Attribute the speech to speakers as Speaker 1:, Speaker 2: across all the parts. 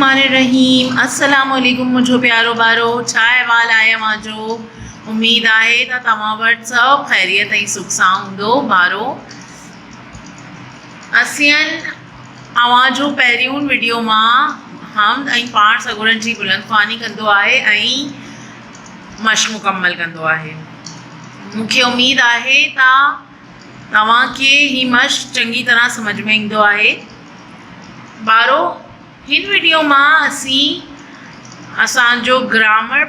Speaker 1: الرحمن الرحیم السلام علیکم مجھو پیارو بارو چھائے وال آیا ماجو امید آئے تا تمام وٹ سب خیریت ای سکھ ساں ہوں بارو اسین آواجو پہریون ویڈیو ماں ہم ای پاٹ سگورن جی بلند خوانی کندو آئے ای مشق مکمل کندو آئے مکھے امید آئے تا تواں کے ہی مشق چنگی طرح سمجھ میں ایندو آئے بارو ہن ویڈیو ماں اسی اسانجو گرامر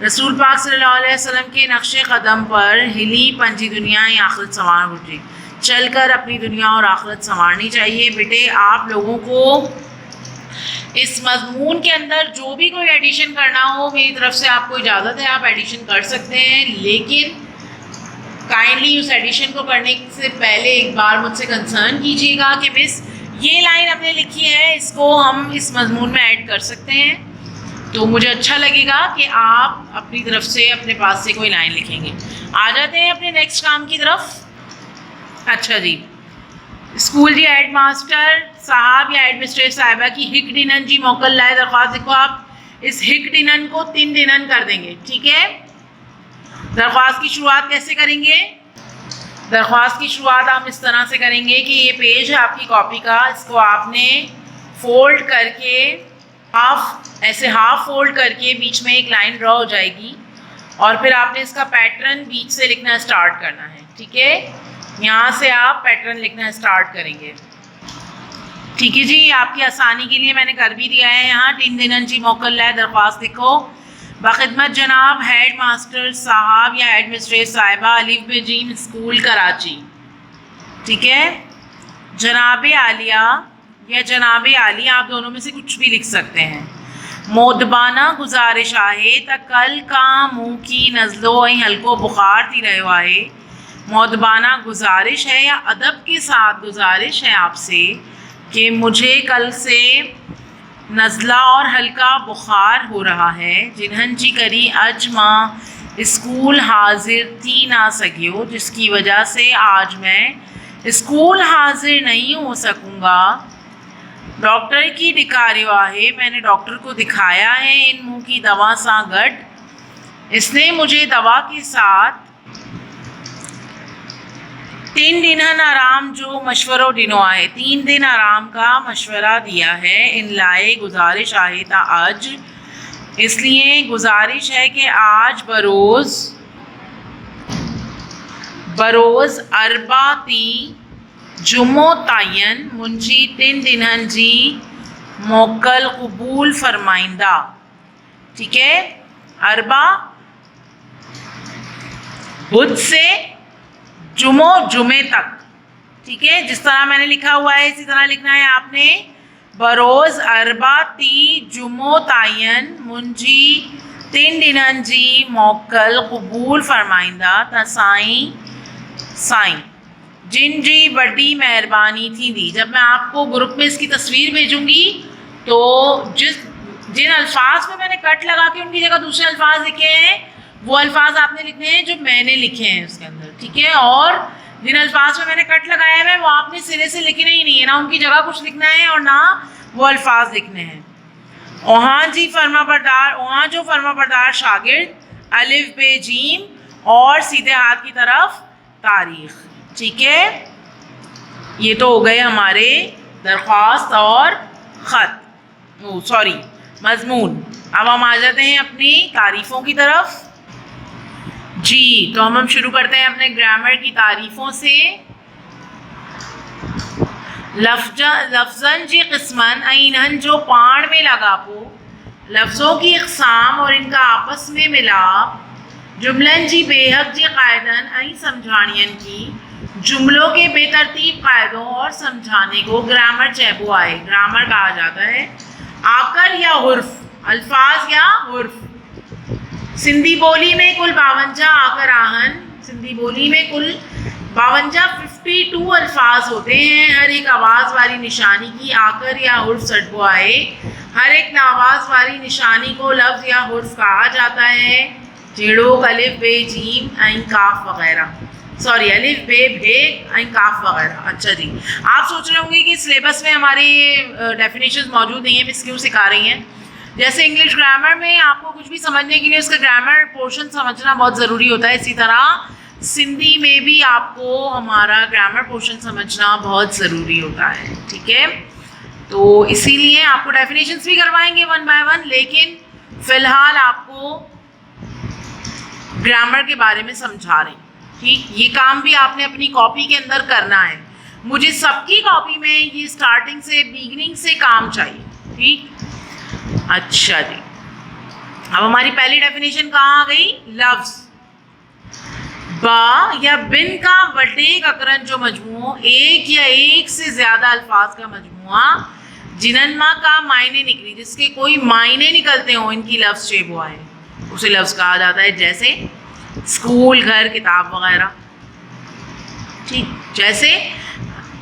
Speaker 1: رسول پاک صلی اللہ علیہ وسلم کے نقش قدم پر ہلی پنجی دنیا آخرت سنوار اٹھی. چل کر اپنی دنیا اور آخرت سنوارنی چاہیے. بیٹے آپ لوگوں کو اس مضمون کے اندر جو بھی کوئی ایڈیشن کرنا ہو میری طرف سے آپ کو اجازت ہے, آپ ایڈیشن کر سکتے ہیں, لیکن کائنڈلی اس ایڈیشن کو کرنے سے پہلے ایک بار مجھ سے کنسرن کیجیے گا کہ مس یہ لائن آپ نے لکھی ہے اس کو ہم اس مضمون میں ایڈ کر سکتے ہیں, تو مجھے اچھا لگے گا کہ آپ اپنی طرف سے اپنے پاس سے کوئی لائن لکھیں گے. آ جاتے ہیں اپنے نیکسٹ کام کی طرف. اچھا جی, اسکول جی ہیڈ ماسٹر صاحب یا ہیڈ مسٹریس صاحبہ کی ہک ڈنن جی موکل لائے درخواست. دیکھو آپ اس ہک ڈنن کو 3 ڈنن کر دیں گے, ٹھیک ہے. درخواست کی شروعات کیسے کریں گے؟ درخواست کی شروعات آپ اس طرح سے کریں گے کہ یہ پیج ہے آپ کی کاپی کا, اس کو آپ نے فولڈ کر کے ہاف فولڈ کر کے بیچ میں ایک لائن ڈرا ہو جائے گی, اور پھر آپ نے اس کا پیٹرن بیچ سے لکھنا اسٹارٹ کرنا ہے, ٹھیک ہے. یہاں سے آپ پیٹرن لکھنا اسٹارٹ کریں گے, ٹھیک ہے جی. آپ کی آسانی کے لیے میں نے کر بھی دیا ہے یہاں 3 دنن جی موکل ہے درخواست. دیکھو بخدمت جناب ہیڈ ماسٹر صاحب یا ہیڈ مسٹریس صاحبہ الف ب ج اسکول کراچی, ٹھیک ہے. جناب عالیہ یا جناب عالی آپ دونوں میں سے کچھ بھی لکھ سکتے ہیں. مودبانہ گزارش ہے تا کل کا منہ کی نزلو ہلکو بخار تھی رہو ہے. مودبانہ گزارش ہے یا ادب کے ساتھ گزارش ہے آپ سے کہ مجھے کل سے نزلہ اور ہلکا بخار ہو رہا ہے. جنہن جی کری اج ماں اسکول حاضر تھی نہ سکیو, جس کی وجہ سے آج میں اسکول حاضر نہیں ہو سکوں گا. ڈاکٹر کی ڈکاریو ہے, میں نے ڈاکٹر کو دکھایا ہے ان منہ کی دوا سا گٹ. اس نے مجھے دوا کے ساتھ 3 دن آرام جو مشورہ ڈنو ہے, 3 دن آرام کا مشورہ دیا ہے. ان لائے گزارش آئے تا آج, اس لیے گزارش ہے کہ آج بروز اربع تی جمعہ تعین منجی 3 دنن جی موکل قبول فرمائندہ, ٹھیک ہے. اربع بدھ سے جمعے تک, ٹھیک ہے. جس طرح میں نے لکھا ہوا ہے اسی طرح لکھنا ہے آپ نے. بروز اربع تی جمعہ تعین منجی 3 دنن جی موکل قبول فرمائندہ تا سائیں جن جی بڑی مہربانی تھی دی. جب میں آپ کو گروپ میں اس کی تصویر بھیجوں گی تو جن الفاظ پہ میں نے کٹ لگا کے ان کی جگہ دوسرے الفاظ لکھے ہیں وہ الفاظ آپ نے لکھنے ہیں جو میں نے لکھے ہیں اس کے اندر, ٹھیک ہے. اور جن الفاظ پہ میں نے کٹ لگایا ہے وہ آپ نے سرے سے لکھنے ہی نہیں ہے, نہ ان کی جگہ کچھ لکھنا ہے اور نہ وہ الفاظ لکھنے ہیں. وہاں جو فرما بردار شاگرد الف ب جیم اور سیدھے ہاتھ کی طرف تاریخ, ٹھیک ہے. یہ تو ہو گئے ہمارے درخواست اور مضمون. اب ہم آ جاتے ہیں اپنی تعریفوں کی طرف. جی تو ہم شروع کرتے ہیں اپنے گرامر کی تعریفوں سے. لفظاً جی قسمن اینہن جو پاڑ میں لگا پو, لفظوں کی اقسام اور ان کا آپس میں ملاپ. جملن جی بے حق جی قاعدن این سمجھانین کی, جملوں کے بے ترتیب قاعدوں اور سمجھانے کو گرامر چہبو آئے, گرامر کہا جاتا ہے. آکر یا حرف, الفاظ یا حرف. سندھی بولی میں کل 52 آکر آہن, سندھی بولی میں کل 52 الفاظ ہوتے ہیں. ہر ایک آواز والی نشانی کی آکر یا حرف سٹبو آئے. ہر ایک ناواز والی نشانی کو لفظ یا حرف کہا جاتا ہے. جیڑو الف بے جیم عین کاف وغیرہ, الف بے بھے عین کاف وغیرہ. اچھا جی, آپ سوچ رہے ہوں گے کہ سلیبس میں ہمارے یہ ڈیفینیشنز موجود نہیں ہیں, مس کیوں سکھا رہی ہیں. جیسے انگلش گرامر میں آپ کو کچھ بھی سمجھنے کے لیے اس کا گرامر پورشن سمجھنا بہت ضروری ہوتا ہے, اسی طرح سندھی میں بھی آپ کو ہمارا گرامر پورشن سمجھنا بہت ضروری ہوتا ہے, ٹھیک ہے. تو اسی لیے آپ کو ڈیفینیشنز بھی کروائیں گے 1 by 1, لیکن فی الحال آپ کو گرامر کے بارے میں سمجھا رہے ہیں, ٹھیک. یہ کام بھی آپ نے اپنی کاپی کے اندر کرنا ہے. مجھے سب کی کاپی میں یہ اسٹارٹنگ سے بگننگ سے کام چاہیے, ٹھیک. اچھا جی, اب ہماری پہلی ڈیفینیشن کہاں آ گئی؟ لفظ با یا بن کا وڈیک اکرن جو مجموع ایک یا ایک سے زیادہ الفاظ کا مجموعہ جننما کا معنی نکلی جس کے کوئی معنی نکلتے ہوں ان کی لفظ شیب ہوا ہے اسے لفظ کہا جاتا ہے. جیسے اسکول، گھر، کتاب وغیرہ. ٹھیک، جیسے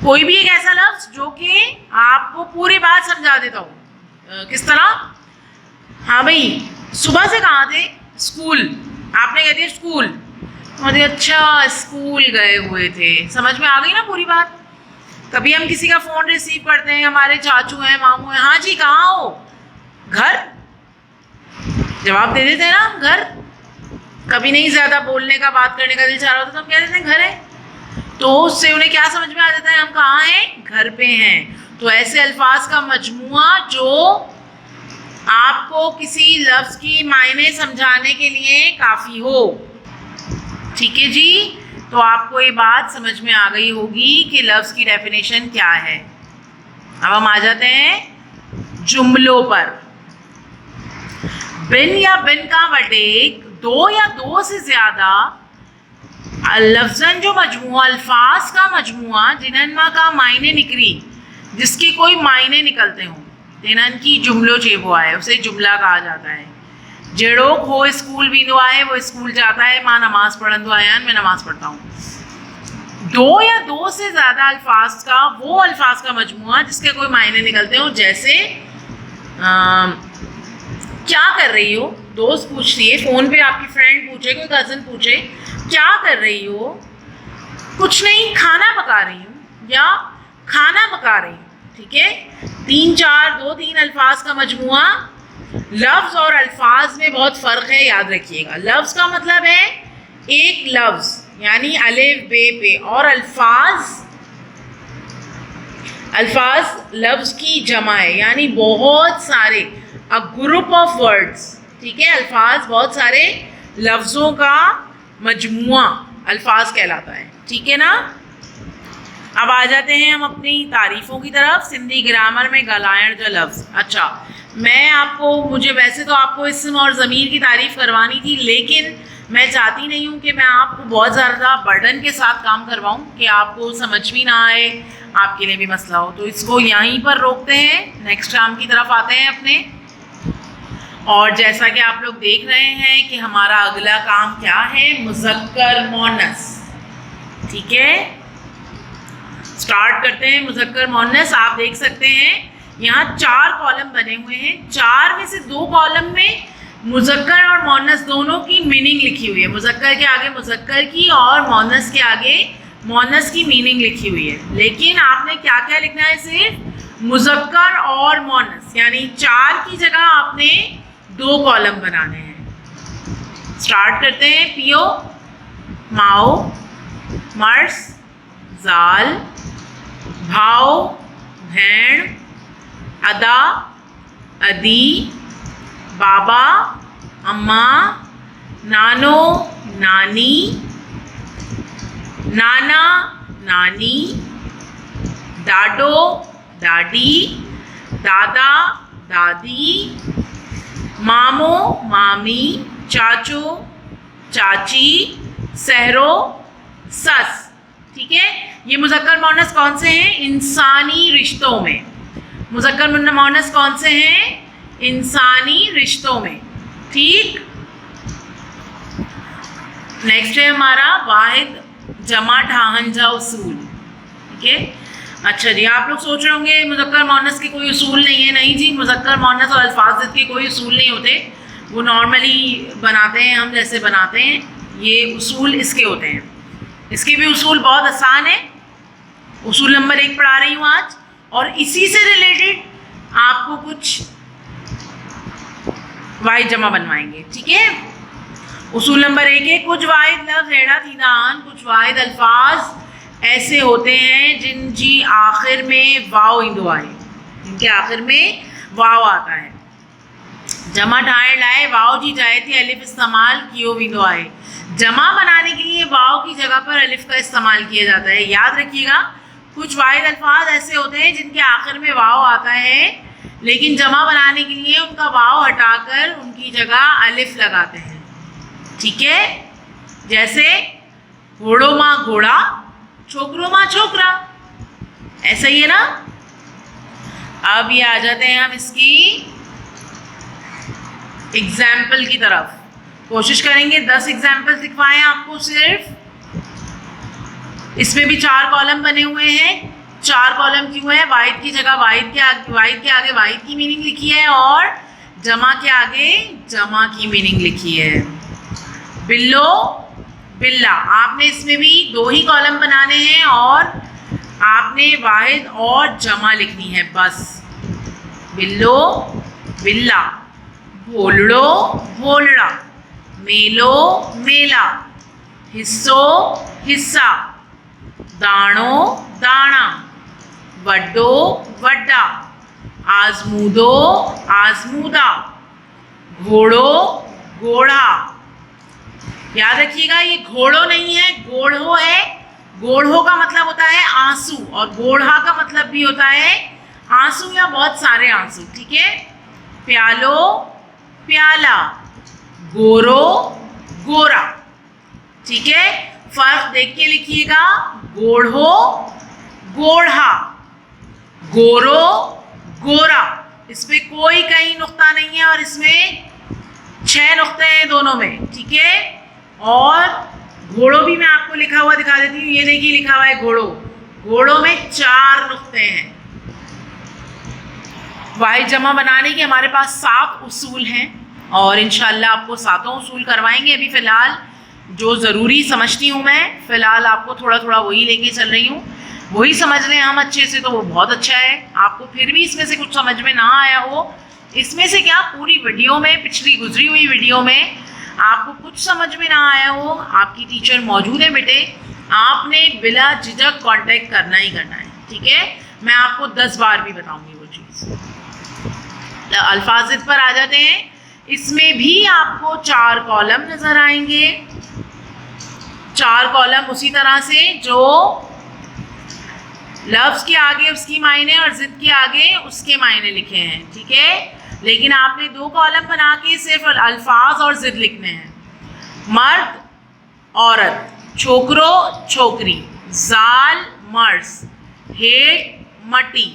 Speaker 1: کوئی بھی ایک ایسا لفظ جو کہ آپ کو پوری بات سمجھا دیتا ہو. کس طرح؟ ہاں بھائی صبح سے کہاں تھے؟ اسکول. آپ نے کہہ دیا اسکول، اچھا اسکول گئے ہوئے تھے. سمجھ میں آ گئی نا پوری بات؟ کبھی ہم کسی کا فون ریسیو کرتے ہیں، ہمارے چاچو ہیں، ماموں ہیں، ہاں جی کہاں ہو؟ گھر. جواب دے دیتے ہیں نا ہم گھر. کبھی نہیں زیادہ بولنے کا، بات کرنے کا دل چاہ رہا ہوتا تو ہم کہہ دیتے ہیں گھر ہے. تو اس سے انہیں کیا سمجھ میں آ جاتا ہے؟ ہم کہاں ہیں؟ گھر پہ ہیں. تو ایسے الفاظ کا مجموعہ جو آپ کو کسی لفظ کی معنی سمجھانے کے لیے کافی ہو. ٹھیک ہے جی، تو آپ کو یہ بات سمجھ میں آ گئی ہوگی کہ لفظ کی ڈیفینیشن کیا ہے. اب ہم آ جاتے ہیں جملوں پر. بن یا بن کا وڈیک دو یا دو سے زیادہ لفظاً جو مجموعہ الفاظ کا مجموعہ جننما کا معنی نکری جس کے کوئی معنی نکلتے ہوں تینن کی جملو چیبو آئے اسے جملہ کہا جاتا ہے. جڑوک ہو اسکول ویندو آئے وہ اسکول جاتا ہے، ماں نماز پڑھندو آیا میں نماز پڑھتا ہوں. دو یا دو سے زیادہ الفاظ کا وہ الفاظ کا مجموعہ جس کے کوئی معنی نکلتے ہوں. جیسے کیا کر رہی ہو؟ دوست پوچھ رہی ہے فون پہ، آپ کی فرینڈ پوچھے، کوئی کزن پوچھے کیا کر رہی ہو؟ کچھ نہیں، کھانا پکا رہی ہوں یا کھانا پکا رہی ہوں. ٹھیک ہے، دو تین الفاظ کا مجموعہ. لفظ اور الفاظ میں بہت فرق ہے، یاد رکھیے گا. لفظ کا مطلب ہے ایک لفظ یعنی الف بے پہ، اور الفاظ لفظ کی جمع ہے یعنی بہت سارے گروپ آف ورڈز. ٹھیک ہے، الفاظ بہت سارے لفظوں کا مجموعہ الفاظ کہلاتا ہے. ٹھیک ہے نا. اب آ جاتے ہیں ہم اپنی تعریفوں کی طرف. سندھی گرامر میں گلائن جو لفظ. اچھا، میں مجھے ویسے تو آپ کو اسم اور ضمیر کی تعریف کروانی تھی، لیکن میں چاہتی نہیں ہوں کہ میں آپ کو بہت زیادہ برڈن کے ساتھ کام کرواؤں کہ آپ کو سمجھ بھی نہ آئے، آپ کے لیے بھی مسئلہ ہو. تو اس کو یہیں پر روکتے ہیں، نیکسٹ کام کی طرف آتے ہیں اپنے. اور جیسا کہ آپ لوگ دیکھ رہے ہیں کہ ہمارا اگلا کام کیا ہے؟ مذکر مؤنث. ٹھیک ہے، اسٹارٹ کرتے ہیں مذکر مؤنث. آپ دیکھ سکتے ہیں یہاں 4 کالم بنے ہوئے ہیں. 4 میں سے 2 کالم میں مذکر اور مؤنث دونوں کی میننگ لکھی ہوئی ہے. مذکر کے آگے مذکر کی اور مؤنث کے آگے مؤنث کی میننگ لکھی ہوئی ہے. لیکن آپ نے کیا کیا لکھنا ہے؟ صرف مذکر اور مؤنث، یعنی 4 کی جگہ آپ نے 2 کالم بنانے ہیں. اسٹارٹ کرتے ہیں. پیو، ماؤ، مرس، زال، بھاؤ، بھین، ادا، ادی، بابا، اماں، نانو، نانی، نانا، نانی، ڈاڈو، ڈاڈی، دادا، دادی، مامو، مامی، چاچو، چاچی، سہرو، سس. ٹھیک ہے، یہ مذکر مؤنث کون سے ہیں؟ انسانی رشتوں میں. مذکر مؤنث کون سے ہیں؟ انسانی رشتوں میں. ٹھیک، نیکسٹ ہے ہمارا واحد جمع ٹھاہنجا اصول. ٹھیک ہے. اچھا جی، آپ لوگ سوچ رہے ہوں گے مذکر مؤنث کے کوئی اصول نہیں ہے. نہیں جی، مذکر مؤنث اور الفاظ ضد کے کوئی اصول نہیں ہوتے. وہ نارملی بناتے ہیں ہم جیسے بناتے ہیں. یہ اصول اس کے ہوتے ہیں. اس کے بھی اصول بہت آسان ہیں. اصول نمبر 1 پڑھا رہی ہوں آج، اور اسی سے ریلیٹڈ آپ کو کچھ واحد جمع بنوائیں گے. ٹھیک ہے، اصول نمبر 1 ہے کچھ واحد لفظ ایڑا تھیدان. کچھ واحد الفاظ ایسے ہوتے ہیں جن جی آخر میں واو ایندو آئے، جن کے آخر میں واو آتا ہے. جمع ٹھائیں لائے واو جی جائے تھے الف استعمال کیو ویندو آئے. جمع بنانے کے لیے واو کی جگہ پر الف کا استعمال کیا جاتا ہے. یاد رکھیے گا، کچھ واحد الفاظ ایسے ہوتے ہیں جن کے آخر میں واو آتا ہے لیکن جمع بنانے کے لیے ان کا واو ہٹا کر ان کی جگہ الف لگاتے ہیں. ٹھیک ہے؟ جیسے گھوڑوں ماں گھوڑا، چھوکروں ماں چھوکرا، ایسا ہی ہے نا. اب یہ آ جاتے ہیں ہم اس کی ایگزامپل کی طرف. کوشش کریں گے 10 ایگزامپل دکھوائیں آپ کو صرف. اس میں بھی 4 کالم بنے ہوئے ہیں. 4 کالم کیوں ہے؟ واحد کی جگہ واحد کے آگے واحد کی میننگ لکھی ہے اور جمع کے آگے جمع کی میننگ لکھی ہے. بلو بلا، آپ نے اس میں بھی 2 ہی کالم بنانے ہیں اور آپ نے واحد اور جمع لکھنی ہے بس. بلو بلا، بھولڑو بھولڑا، میلو میلا، حصو حصہ، داڑو دانا، وڈو وڈا، آزمودو آزمودا، گھوڑو گھوڑا. یاد رکھیے گا یہ گھوڑو نہیں ہے، گوڑھو ہے. گوڑھو کا مطلب ہوتا ہے آنسو اور گوڑھا کا مطلب بھی ہوتا ہے آنسو یا بہت سارے آنسو. ٹھیک ہے؟ پیالو پیالہ، گورو گورا. ٹھیک ہے؟ فرق دیکھ کے لکھیے گا. گوڑھو گوڑھا، گورو گورا. اس پہ کوئی کہیں نقطہ نہیں ہے اور اس میں 6 نقطے ہیں دونوں میں. ٹھیک ہے؟ اور گھوڑوں بھی میں آپ کو لکھا ہوا دکھا دیتی ہوں. یہ دیکھیے لکھا ہوا ہے گھوڑوں. گھوڑوں میں 4 نقطے ہیں. واحد جمع بنانے کے ہمارے پاس 7 اصول ہیں اور انشاءاللہ آپ کو 7 اصول کروائیں گے. ابھی فی الحال جو ضروری سمجھتی ہوں میں، فی الحال آپ کو تھوڑا تھوڑا وہی لے کے چل رہی ہوں. وہی سمجھ لیں ہم اچھے سے تو وہ بہت اچھا ہے. آپ کو پھر بھی اس میں سے کچھ سمجھ میں نہ آیا ہو، اس میں سے کیا پوری ویڈیو میں، پچھلی گزری ہوئی ویڈیو میں آپ کو کچھ سمجھ میں نہ آیا ہو، آپ کی ٹیچر موجود ہے بیٹے. آپ نے بلا جھجک کانٹیکٹ کرنا ہی کرنا ہے. ٹھیک ہے؟ میں آپ کو 10 بار بھی بتاؤں گی وہ چیز. الفاظ پر آ جاتے ہیں. اس میں بھی آپ کو 4 کالم نظر آئیں گے. 4 کالم اسی طرح سے جو لفظ کے آگے اس کی معنی اور ضد کے آگے اس کے معنی لکھے ہیں. ٹھیک ہے؟ لیکن آپ نے 2 کالم بنا کے صرف الفاظ اور ضد لکھنے ہیں. مرد عورت، چھوکرو چھوکری، زال مرض، ہیٹ مٹی،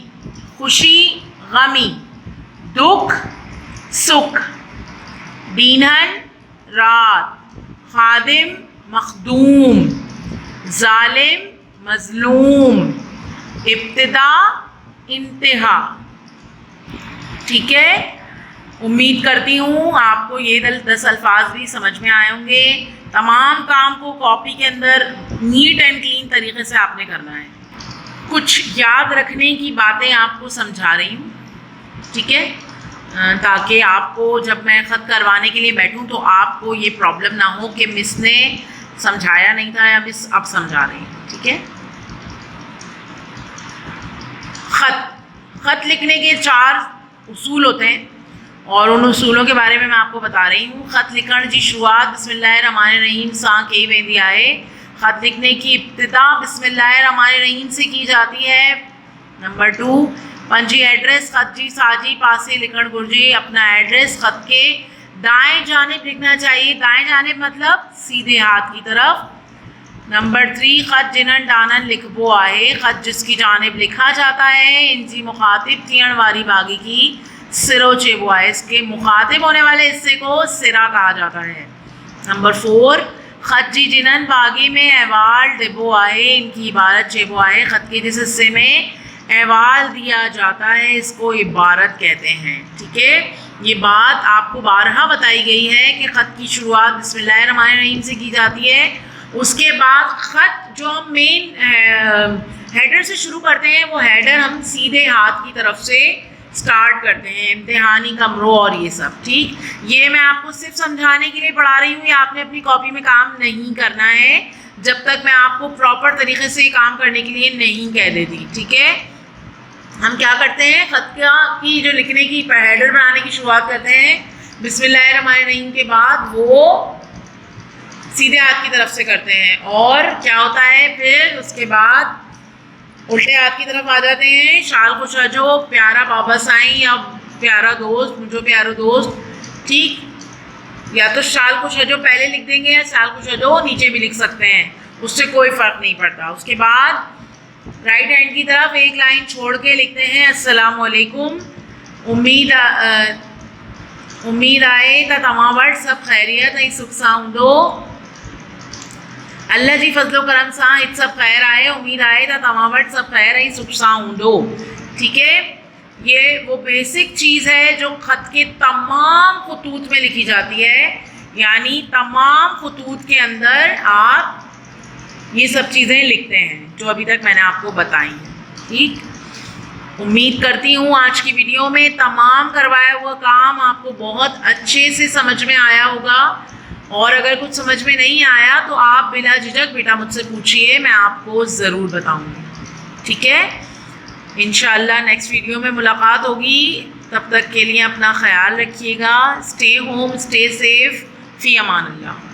Speaker 1: خوشی غمی، دکھ سکھ، دینہن رات، خادم مخدوم، ظالم مظلوم، ابتدا انتہا. ٹھیک ہے؟ امید کرتی ہوں آپ کو یہ 10 الفاظ بھی سمجھ میں آئے ہوں گے. تمام کام کو کاپی کے اندر نیٹ اینڈ کلین طریقے سے آپ نے کرنا ہے. کچھ یاد رکھنے کی باتیں آپ کو سمجھا رہی ہوں. ٹھیک ہے؟ تاکہ آپ کو جب میں خط کروانے کے لیے بیٹھوں تو آپ کو یہ پرابلم نہ ہو کہ مس نے سمجھایا نہیں تھا یا مس اب سمجھا رہی ہیں. ٹھیک ہے؟ خط لکھنے کے 4 اصول ہوتے ہیں اور ان اصولوں کے بارے میں آپ کو بتا رہی ہوں. خط لکھن جی شروعات بسم اللہ الرحمن الرحیم ساں کئی ویندی آئے. خط لکھنے کی ابتدا بسم اللہ الرحمن الرحیم سے کی جاتی ہے. نمبر 2 پنجی ایڈریس خط جی ساجی پاسے لکھن گرجی. اپنا ایڈریس خط کے دائیں جانب لکھنا چاہیے. دائیں جانب مطلب سیدھے ہاتھ کی طرف. نمبر 3 خط جنن ڈانن لکھبو آئے. خط جس کی جانب لکھا جاتا ہے انجی مخاطب تھیڑ واری باغی کی سرو چیبو آئے. اس کے مخاطب ہونے والے حصے کو سرا کہا جاتا ہے. نمبر 4 خط جی جنن باغی میں احوال ڈبو آئے. ان کی عبارت چیبو آئے. خط کے جس حصے میں احوال دیا جاتا ہے اس کو عبارت کہتے ہیں. ٹھیک ہے؟ یہ بات آپ کو بارہا بتائی گئی ہے کہ خط کی شروعات بسم اللہ الرحمن الرحیم سے کی جاتی ہے. اس کے بعد خط جو ہم مین ہیڈر سے شروع کرتے ہیں وہ ہیڈر ہم سیدھے ہاتھ کی طرف سے سٹارٹ کرتے ہیں. امتحانی کمروں اور یہ سب. ٹھیک؟ یہ میں آپ کو صرف سمجھانے کے لیے پڑھا رہی ہوں. یہ آپ نے اپنی کاپی میں کام نہیں کرنا ہے جب تک میں آپ کو پراپر طریقے سے کام کرنے کے لیے نہیں کہہ دیتی. ٹھیک ہے؟ ہم کیا کرتے ہیں خط کی جو لکھنے کی ہیڈر بنانے کی شروعات کرتے ہیں بسم اللہ الرحمن الرحیم کے بعد وہ سیدھے ہاتھ کی طرف سے کرتے ہیں. اور کیا ہوتا ہے پھر اس کے بعد الٹے ہاتھ کی طرف آ جاتے ہیں. شال خوشاجو پیارا بابا سائیں یا پیارا دوست, مجھے پیارا دوست, ٹھیک. یا تو شال خوشاجو پہلے لکھ دیں گے یا شال خوشاجو نیچے بھی لکھ سکتے ہیں, اس سے کوئی فرق نہیں پڑتا. اس کے بعد رائٹ ہینڈ کی طرف ایک لائن چھوڑ کے لکھتے ہیں السلام علیکم. امید آئے تا تمام وٹ سب خیریت ای سکھ سا ہوں. اللہ جی فضل و کرم سا ات سب خیر آئے, امید آئے تا تمام وٹ سب خیر ای سکھ سا ہوں. ٹھیک ہے, یہ وہ بیسک چیز ہے جو خط کے تمام خطوط میں لکھی جاتی ہے. یعنی تمام خطوط کے اندر آپ یہ سب چیزیں لکھتے ہیں جو ابھی تک میں نے آپ کو بتائی ہیں. ٹھیک, امید کرتی ہوں آج کی ویڈیو میں تمام کروایا ہوا کام آپ کو بہت اچھے سے سمجھ میں آیا ہوگا. اور اگر کچھ سمجھ میں نہیں آیا تو آپ بلا جھجک بیٹا مجھ سے پوچھیے, میں آپ کو ضرور بتاؤں گی. ٹھیک ہے, انشاءاللہ نیکسٹ ویڈیو میں ملاقات ہوگی. تب تک کے لیے اپنا خیال رکھیے گا. اسٹے ہوم, اسٹے سیف, فی امان اللہ.